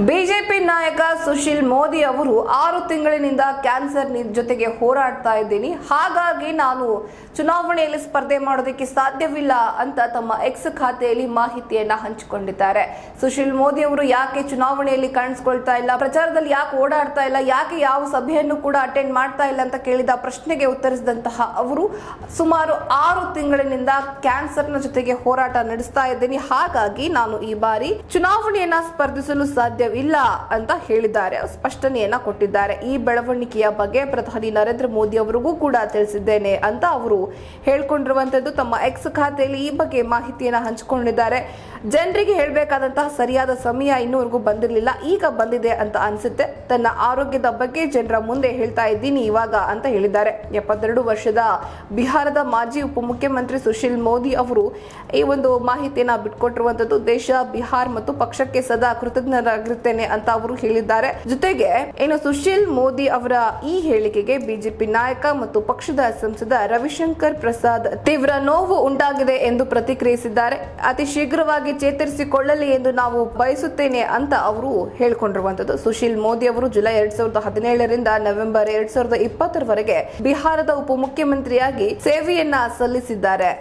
BJP ನಾಯಕ ಸುಶೀಲ್ ಮೋದಿ ಅವರು 6 ತಿಂಗಳಿನಿಂದ ಕ್ಯಾನ್ಸರ್ ಜೊತೆಗೆ ಹೋರಾಡ್ತಾ ಇದ್ದೀನಿ, ಹಾಗಾಗಿ ನಾನು ಚುನಾವಣೆಯಲ್ಲಿ ಸ್ಪರ್ಧೆ ಮಾಡೋದಕ್ಕೆ ಸಾಧ್ಯವಿಲ್ಲ ಅಂತ ತಮ್ಮ ಎಕ್ಸ್ ಖಾತೆಯಲ್ಲಿ ಮಾಹಿತಿಯನ್ನ ಹಂಚಿಕೊಂಡಿದ್ದಾರೆ. ಸುಶೀಲ್ ಮೋದಿ ಅವರು ಯಾಕೆ ಚುನಾವಣೆಯಲ್ಲಿ ಕಾಣಿಸ್ಕೊಳ್ತಾ ಇಲ್ಲ, ಪ್ರಚಾರದಲ್ಲಿ ಯಾಕೆ ಓಡಾಡ್ತಾ ಇಲ್ಲ, ಯಾಕೆ ಯಾವ ಸಭೆಯನ್ನು ಕೂಡ ಅಟೆಂಡ್ ಮಾಡ್ತಾ ಇಲ್ಲ ಅಂತ ಕೇಳಿದ ಪ್ರಶ್ನೆಗೆ ಉತ್ತರಿಸಿದಂತಹ ಅವರು ಸುಮಾರು 6 ತಿಂಗಳಿನಿಂದ ಕ್ಯಾನ್ಸರ್ನ ಜೊತೆಗೆ ಹೋರಾಟ ನಡೆಸ್ತಾ ಇದ್ದೀನಿ, ಹಾಗಾಗಿ ನಾನು ಈ ಬಾರಿ ಚುನಾವಣೆಯನ್ನ ಸ್ಪರ್ಧಿಸಲು ಸಾಧ್ಯವಿಲ್ಲ ಅಂತ ಹೇಳಿದ್ದಾರೆ, ಸ್ಪಷ್ಟನೆಯನ್ನ ಕೊಟ್ಟಿದ್ದಾರೆ. ಈ ಬೆಳವಣಿಗೆಯ ಬಗ್ಗೆ ಪ್ರಧಾನಿ ನರೇಂದ್ರ ಮೋದಿ ಅವರಿಗೂ ಕೂಡ ತಿಳಿಸಿದ್ದೇನೆ ಅಂತ ಅವರು ಹೇಳ್ಕೊಂಡಿರುವಂತದ್ದು. ತಮ್ಮ ಎಕ್ಸ್ ಖಾತೆಯಲ್ಲಿ ಈ ಬಗ್ಗೆ ಮಾಹಿತಿಯನ್ನ ಹಂಚಿಕೊಂಡಿದ್ದಾರೆ. ಜನರಿಗೆ ಹೇಳಬೇಕಾದಂತಹ ಸರಿಯಾದ ಸಮಯ ಇನ್ನೂವರೆಗೂ ಬಂದಿರಲಿಲ್ಲ, ಈಗ ಬಂದಿದೆ ಅಂತ ಅನ್ಸುತ್ತೆ. ತನ್ನ ಆರೋಗ್ಯದ ಬಗ್ಗೆ ಜನರ ಮುಂದೆ ಹೇಳ್ತಾ ಇದ್ದೀನಿ ಇವಾಗ ಅಂತ ಹೇಳಿದ್ದಾರೆ. 72 ವರ್ಷದ ಬಿಹಾರದ ಮಾಜಿ ಉಪಮುಖ್ಯಮಂತ್ರಿ ಸುಶೀಲ್ ಮೋದಿ ಅವರು ಈ ಒಂದು ಮಾಹಿತಿಯನ್ನ ಬಿಟ್ಕೊಟ್ಟಿರುವಂತದ್ದು. ದೇಶ, ಬಿಹಾರ್ ಮತ್ತು ಪಕ್ಷಕ್ಕೆ ಸದಾ ಕೃತಜ್ಞರಾಗಿರುತ್ತೇನೆ ಅಂತ ಅವರು ಹೇಳಿದ್ದಾರೆ. ಜೊತೆಗೆ ಇನ್ನು ಸುಶೀಲ್ ಮೋದಿ ಅವರ ಈ ಹೇಳಿಕೆಗೆ ಬಿಜೆಪಿ ನಾಯಕ ಮತ್ತು ಪಕ್ಷದ ಸಂಸದ ರವಿಶಂಕರ್ ಪ್ರಸಾದ್ ತೀವ್ರ ನೋವು ಉಂಟಾಗಿದೆ ಎಂದು ಪ್ರತಿಕ್ರಿಯಿಸಿದ್ದಾರೆ. ಅತಿ ಶೀಘ್ರವಾಗಿ ಚೇತರಿಸಿಕೊಳ್ಳಲಿ ಎಂದು ನಾವು ಬಯಸುತ್ತೇನೆ ಅಂತ ಅವರು ಹೇಳಿಕೊಂಡಿರುವಂತದ್ದು. ಸುಶೀಲ್ ಮೋದಿ ಅವರು ಜುಲೈ 2017 ರಿಂದ ನವೆಂಬರ್ 2020 ರವರೆಗೆ ಬಿಹಾರದ ಉಪಮುಖ್ಯಮಂತ್ರಿಯಾಗಿ ಸೇವೆಯನ್ನ ಸಲ್ಲಿಸಿದ್ದಾರೆ.